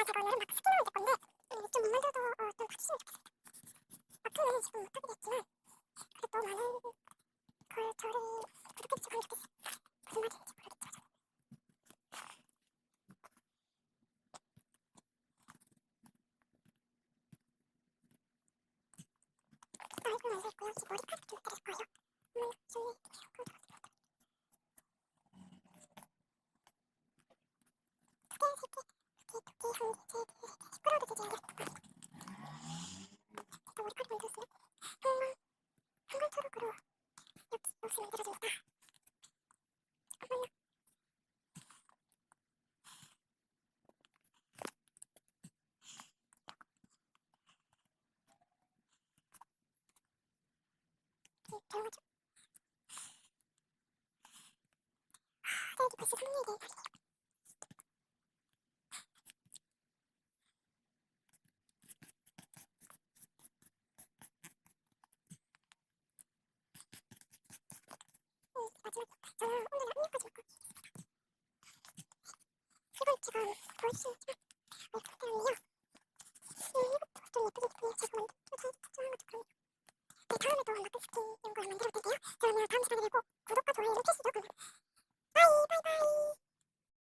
제가 오늘은 마크 스킨을 만들 건데 좀 못 만들어도 좀 봐주시면 좋겠습니다. 마크는 지금 못하겠지만 그래도 많은 걸 저를 구독해주시면 좋겠어요. 무슨 말인지 모르겠죠. 얼굴 만들고요. 지금 머리카락 좀 기를 거예요. 나중에 스크롤도 되지 않겠다. 일단 머리카락 만들었으면 한번 초록으로 여기 옷을 만들어줍니다. 잠깐만요. 이렇게 조용하죠? 딸기 벌써 승리에 대한 날이에요. 마지막이었다. 저는 오늘 합류까지 왔고 이건 제가 보여주시겠지만 웨이크업 때문에요. 이것도 좀 예쁘게 예쁘게 제가 만든 좀 특정한 것도 그래요. 네, 다음에도 마크 스킨 이런 걸 만들어 볼 텐데요. 그러면 다음 시간에 꼭 구독과 좋아요를 필수로. 바이바이.